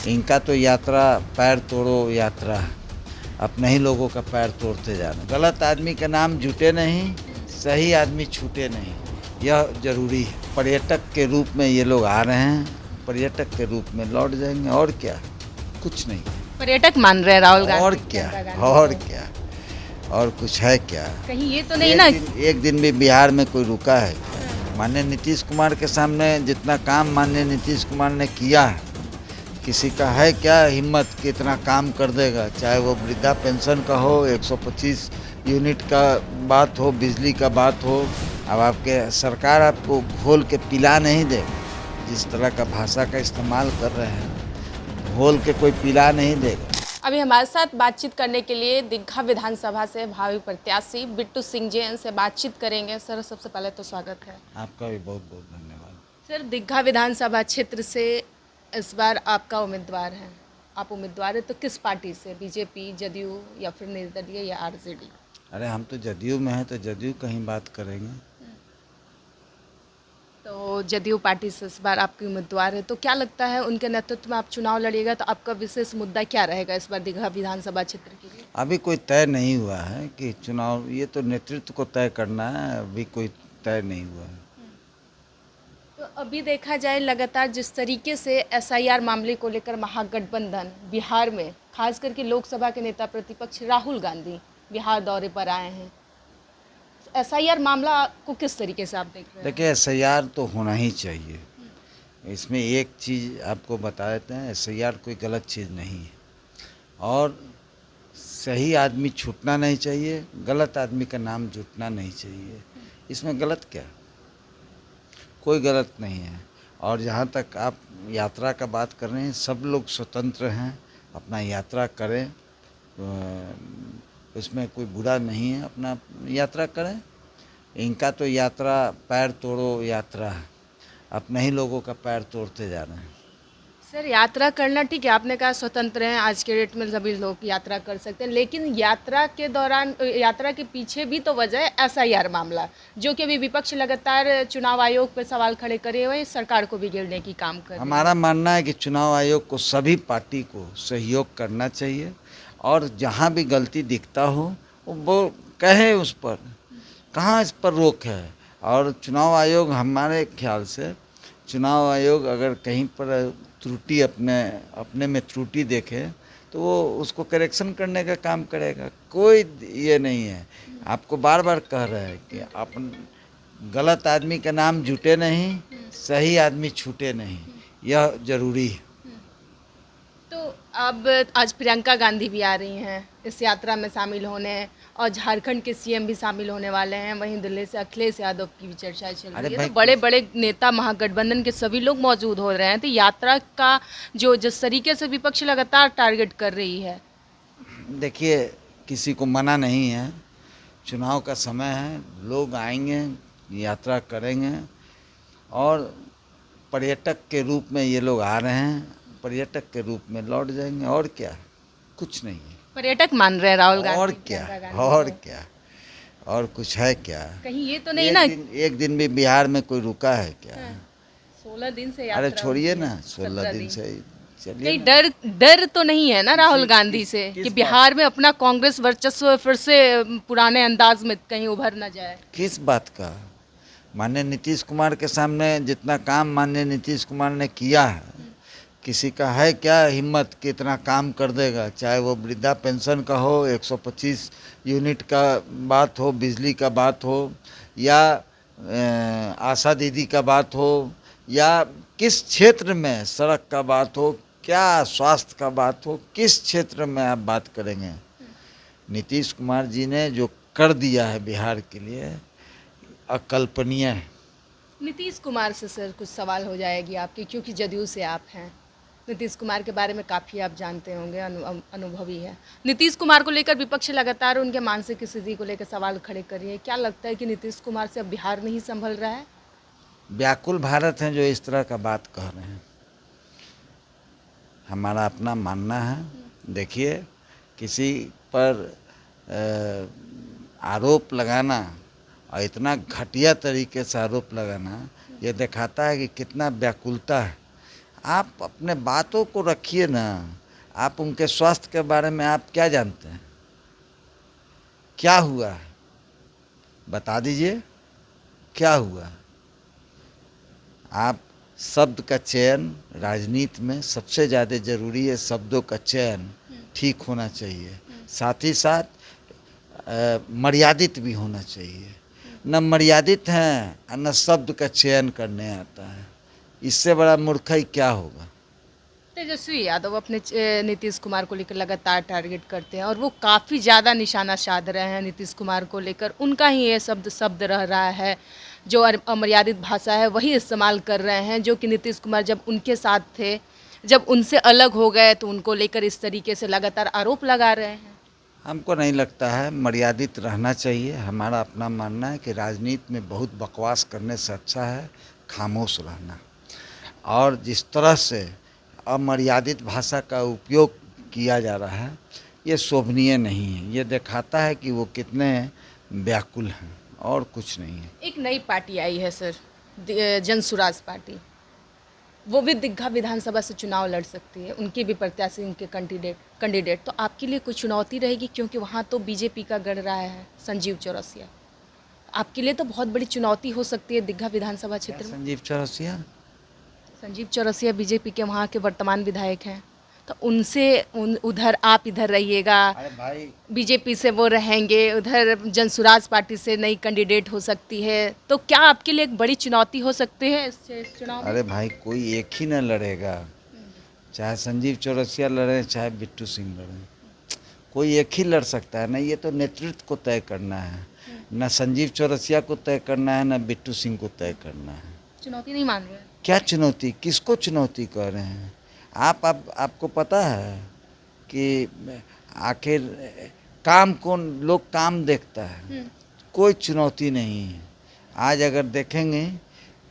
इनका तो यात्रा पैर तोड़ो यात्रा, अपने ही लोगों का पैर तोड़ते जाना। गलत आदमी का नाम जुटे नहीं, सही आदमी छूटे नहीं, यह जरूरी है। पर्यटक के रूप में ये लोग आ रहे हैं, पर्यटक के रूप में लौट जाएंगे, और क्या, कुछ नहीं। पर्यटक मान रहे हैं राहुल गांधी और प्रियंका क्या, गांधी और को। क्या, और कुछ है क्या? कहीं ये तो नहीं ना एक दिन भी बिहार में कोई रुका है क्या? माननीय नीतीश कुमार के सामने जितना काम माननीय नीतीश कुमार ने किया है, किसी का है क्या हिम्मत कि इतना काम कर देगा? चाहे वो वृद्धा पेंशन का हो, 125 यूनिट का बात हो, बिजली का बात हो। अब आपके सरकार आपको घोल के पिला नहीं देगा। जिस तरह का भाषा का इस्तेमाल कर रहे हैं, घोल के कोई पिला नहीं देगा। अभी हमारे साथ बातचीत करने के लिए दीघा विधानसभा से भावी प्रत्याशी बिट्टू सिंह जी इनसे बातचीत करेंगे। सर, सबसे पहले तो स्वागत है। आपका भी बहुत बहुत धन्यवाद। सर, दीघा विधानसभा क्षेत्र से इस बार आपका उम्मीदवार है, आप उम्मीदवार है तो किस पार्टी से? बीजेपी, जदयू या फिर निर्दलीय या आरजेडी? अरे हम तो जदयू में हैं, तो जदयू का ही बात करेंगे। तो जदयू पार्टी से इस बार आपके उम्मीदवार है, तो क्या लगता है उनके नेतृत्व में आप चुनाव लड़िएगा तो आपका विशेष मुद्दा क्या रहेगा इस बार दीघा विधानसभा क्षेत्र के लिए? अभी कोई तय नहीं हुआ है कि चुनाव, ये तो नेतृत्व को तय करना है, अभी कोई तय नहीं हुआ है। तो अभी देखा जाए लगातार जिस तरीके से एसआईआर मामले को लेकर महागठबंधन बिहार में, खास करके लोकसभा के नेता प्रतिपक्ष राहुल गांधी बिहार दौरे पर आए हैं, एसआईआर मामला को किस तरीके से आप देख रहे हैं? देखिए, एसआईआर तो होना ही चाहिए। इसमें एक चीज़ आपको बता देते हैं, एसआईआर कोई गलत चीज़ नहीं है, और सही आदमी छूटना नहीं चाहिए, गलत आदमी का नाम जुटना नहीं चाहिए। इसमें गलत क्या, कोई गलत नहीं है। और जहाँ तक आप यात्रा का बात कर रहे हैं, सब लोग स्वतंत्र हैं, अपना यात्रा करें, उसमें कोई बुरा नहीं है, अपना यात्रा करें। इनका तो यात्रा पैर तोड़ो यात्रा है, अपने ही लोगों का पैर तोड़ते जा रहे हैं। सर, यात्रा करना ठीक है, आपने कहा स्वतंत्र हैं, आज के डेट में सभी लोग यात्रा कर सकते हैं, लेकिन यात्रा के दौरान, यात्रा के पीछे भी तो वजह है एसआईआर मामला, जो कि अभी विपक्ष लगातार चुनाव आयोग पर सवाल खड़े करे हुए सरकार को भी गिरने की काम कर रही है। हमारा मानना है कि चुनाव आयोग को, सभी पार्टी को सहयोग करना चाहिए, और जहाँ भी गलती दिखता हो वो कहे उस पर, कहाँ इस पर रोक है। और चुनाव आयोग, हमारे ख्याल से चुनाव आयोग अगर कहीं पर त्रुटि अपने में त्रुटि देखे तो वो उसको करेक्शन करने का काम करेगा। कोई ये नहीं है, आपको बार बार कह रहे हैं कि अपन गलत आदमी का नाम जुटे नहीं, सही आदमी छूटे नहीं, यह जरूरी है। तो अब आज प्रियंका गांधी भी आ रही हैं इस यात्रा में शामिल होने, और झारखंड के सीएम भी शामिल होने वाले हैं, वहीं दिल्ली से अखिलेश यादव की भी चर्चा चल रही है, तो बड़े बड़े नेता महागठबंधन के सभी लोग मौजूद हो रहे हैं, तो यात्रा का जो जिस तरीके से विपक्ष लगातार टारगेट कर रही है। देखिए, किसी को मना नहीं है, चुनाव का समय है, लोग आएंगे, यात्रा करेंगे, और पर्यटक के रूप में ये लोग आ रहे हैं, पर्यटक के रूप में लौट जाएंगे, और क्या, कुछ नहीं है। पर्यटक मान रहे हैं राहुल गांधी, और क्या, प्रियंका गांधी और को। क्या, और कुछ है क्या? कहीं ये तो नहीं ना एक दिन भी बिहार में कोई रुका है क्या? 16 दिन से अरे यात्रा छोड़िए होती है, ना, 16 17 दिन से चलिए कहीं ना। डर तो नहीं है ना राहुल गांधी से किस कि बात? बिहार में अपना कांग्रेस वर्चस्व फिर से पुराने अंदाज में कहीं उभर ना जाए? किस बात का? माननीय नीतीश कुमार के सामने जितना काम माननीय नीतीश कुमार ने किया है, किसी का है क्या हिम्मत कि इतना काम कर देगा? चाहे वो वृद्धा पेंशन का हो, 125 यूनिट का बात हो, बिजली का बात हो, या आशा दीदी का बात हो, या किस क्षेत्र में सड़क का बात हो, क्या स्वास्थ्य का बात हो, किस क्षेत्र में आप बात करेंगे? नीतीश कुमार जी ने जो कर दिया है बिहार के लिए, अकल्पनीय है। नीतीश कुमार से सर कुछ सवाल हो जाएगी आपकी, क्योंकि जदयू से आप हैं, नीतीश कुमार के बारे में काफ़ी आप जानते होंगे, अनुभवी है। नीतीश कुमार को लेकर विपक्ष लगातार उनके मानसिक स्थिति को लेकर सवाल खड़े कर रही है, क्या लगता है कि नीतीश कुमार से अब बिहार नहीं संभल रहा है? व्याकुल भारत हैं जो इस तरह का बात कह रहे हैं, हमारा अपना मानना है। देखिए, किसी पर आरोप लगाना, और इतना घटिया तरीके से आरोप लगाना, ये दिखाता है कि कितना व्याकुलता है। आप अपने बातों को रखिए ना। आप उनके स्वास्थ्य के बारे में आप क्या जानते हैं? क्या हुआ है बता दीजिए, क्या हुआ? आप शब्द का चयन, राजनीति में सबसे ज़्यादा ज़रूरी है शब्दों का चयन ठीक होना चाहिए, साथ ही साथ मर्यादित भी होना चाहिए। न मर्यादित हैं और न शब्द का चयन करने आता है, इससे बड़ा मूर्खई क्या होगा? तेजस्वी यादव अपने नीतीश कुमार को लेकर लगातार टारगेट करते हैं और वो काफ़ी ज़्यादा निशाना साध रहे हैं नीतीश कुमार को लेकर। उनका ही ये शब्द रह रहा है, जो अमर्यादित भाषा है वही इस्तेमाल कर रहे हैं, जो कि नीतीश कुमार जब उनके साथ थे, जब उनसे अलग हो गए तो उनको लेकर इस तरीके से लगातार आरोप लगा रहे हैं। हमको नहीं लगता है, मर्यादित रहना चाहिए। हमारा अपना मानना है कि राजनीति में बहुत बकवास करने से अच्छा है खामोश रहना। और जिस तरह से अमर्यादित भाषा का उपयोग किया जा रहा है ये शोभनीय नहीं है। ये दिखाता है कि वो कितने व्याकुल हैं और कुछ नहीं है। एक नई पार्टी आई है सर, जन सुराज पार्टी, वो भी दीघा विधानसभा से चुनाव लड़ सकती है, उनके भी प्रत्याशी, उनके कैंडिडेट। तो आपके लिए कुछ चुनौती रहेगी, क्योंकि वहाँ तो बीजेपी का गढ़ रहा है संजीव चौरसिया। आपके लिए तो बहुत बड़ी चुनौती हो सकती है दीघा विधानसभा क्षेत्र में। संजीव चौरसिया बीजेपी के वहाँ के वर्तमान विधायक हैं, तो उनसे उधर आप इधर रहिएगा, अरे भाई बीजेपी से वो रहेंगे, उधर जनसुराज पार्टी से नई कैंडिडेट हो सकती है, तो क्या आपके लिए एक बड़ी चुनौती हो सकती है इस चुनाव में? अरे भाई कोई एक ही न लड़ेगा, चाहे संजीव चौरसिया लड़े चाहे बिट्टू सिंह लड़े, कोई एक ही लड़ सकता है ना। ये तो नेतृत्व को तय करना है, न संजीव चौरसिया को तय करना है, न बिट्टू सिंह को तय करना है। चुनौती नहीं मान रहे? क्या चुनौती? किसको चुनौती कह रहे हैं आपको पता है कि आखिर काम कौन, लोग काम देखता है, कोई चुनौती नहीं है। आज अगर देखेंगे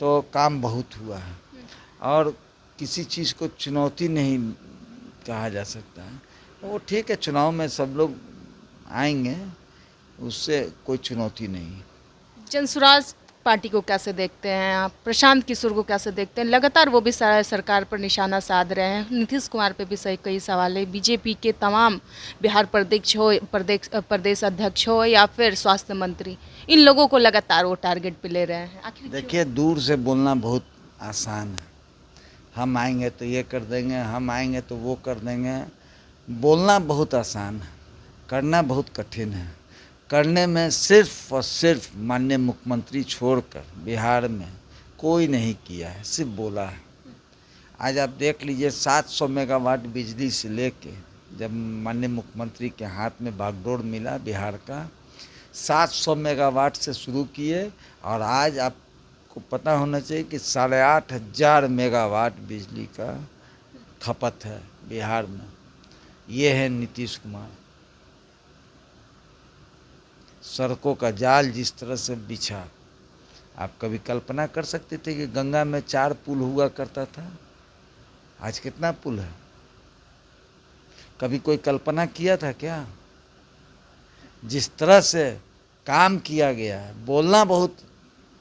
तो काम बहुत हुआ है और किसी चीज़ को चुनौती नहीं कहा जा सकता है। वो ठीक है, चुनाव में सब लोग आएंगे, उससे कोई चुनौती नहीं। जनसुराज पार्टी को कैसे देखते हैं आप? प्रशांत किशोर को कैसे देखते हैं? लगातार वो भी सरकार पर निशाना साध रहे हैं, नीतीश कुमार पे भी कई सवाल है। बीजेपी के तमाम बिहार प्रदेश अध्यक्ष हो या फिर स्वास्थ्य मंत्री, इन लोगों को लगातार वो टारगेट पे ले रहे हैं। आखिर देखिए, दूर से बोलना बहुत आसान है, हम आएंगे तो ये कर देंगे, हम आएंगे तो वो कर देंगे। बोलना बहुत आसान है, करना बहुत कठिन है। करने में सिर्फ और सिर्फ माननीय मुख्यमंत्री छोड़कर बिहार में कोई नहीं किया है, सिर्फ बोला है। आज आप देख लीजिए, 700 मेगावाट बिजली से लेके जब माननीय मुख्यमंत्री के हाथ में बागडोर मिला बिहार का, 700 मेगावाट से शुरू किए और आज आपको पता होना चाहिए कि 8,500 मेगावाट बिजली का खपत है बिहार में। ये है नीतीश कुमार। सड़कों का जाल जिस तरह से बिछा, आप कभी कल्पना कर सकते थे कि गंगा में 4 पुल हुआ करता था? आज कितना पुल है? कभी कोई कल्पना किया था क्या? जिस तरह से काम किया गया है, बोलना बहुत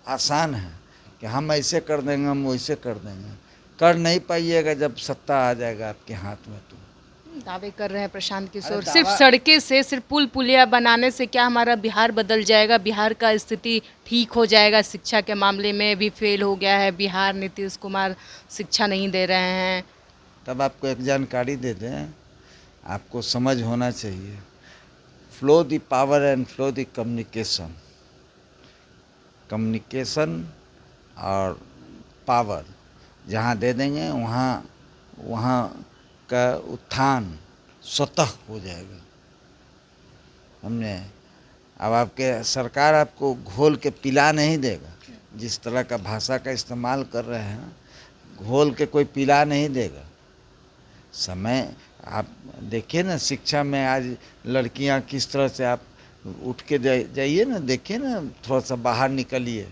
आसान है कि हम ऐसे कर देंगे, हम वैसे कर देंगे, कर नहीं पाइएगा जब सत्ता आ जाएगा आपके हाथ में। तो दावे कर रहे हैं प्रशांत किशोर, सिर्फ सड़कें से, सिर्फ पुल पुलिया बनाने से क्या हमारा बिहार बदल जाएगा? बिहार का स्थिति ठीक हो जाएगा? शिक्षा के मामले में भी फेल हो गया है बिहार, नीतीश कुमार शिक्षा नहीं दे रहे हैं। तब आपको एक जानकारी दे दें, आपको समझ होना चाहिए, flow the power and flow the communication. Communication और पावर जहाँ दे देंगे वहाँ का उत्थान स्वतः हो जाएगा। हमने अब आपके सरकार आपको घोल के पिला नहीं देगा। जिस तरह का भाषा का इस्तेमाल कर रहे हैं, घोल के कोई पिला नहीं देगा। समय आप देखिए ना, शिक्षा में आज लड़कियां किस तरह से, आप उठ के जाइए ना, देखिए ना, थोड़ा सा बाहर निकलिए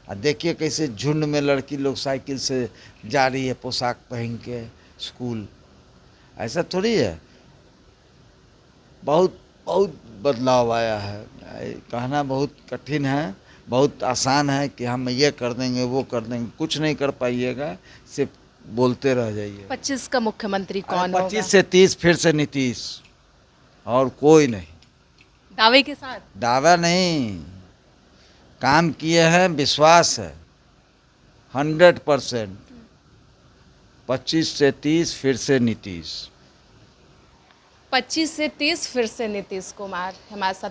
और देखिए कैसे झुंड में लड़की लोग साइकिल से जा रही है पोशाक पहन के स्कूल। ऐसा थोड़ी है। बहुत बहुत बदलाव आया है। कहना बहुत कठिन है, बहुत आसान है कि हम ये कर देंगे वो कर देंगे, कुछ नहीं कर पाइएगा। सिर्फ बोलते रह जाइए। 25 का मुख्यमंत्री कौन होगा? 25 से 30 फिर से नीतीश, और कोई नहीं। दावे के साथ? दावा नहीं, काम किए हैं, विश्वास है 100%। 25 से 30 फिर से नीतीश। 25 से 30 फिर से नीतीश कुमार। हमारे साथ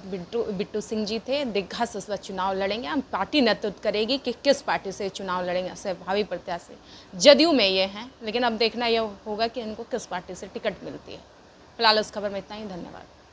बिट्टू सिंह जी थे। दीघा से इस बार चुनाव लड़ेंगे। हम पार्टी नेतृत्व करेगी कि किस पार्टी से चुनाव लड़ेंगे, ऐसे भावी प्रत्याशी जदयू में ये हैं, लेकिन अब देखना यह होगा कि इनको किस पार्टी से टिकट मिलती है। फिलहाल इस खबर में इतना ही। धन्यवाद।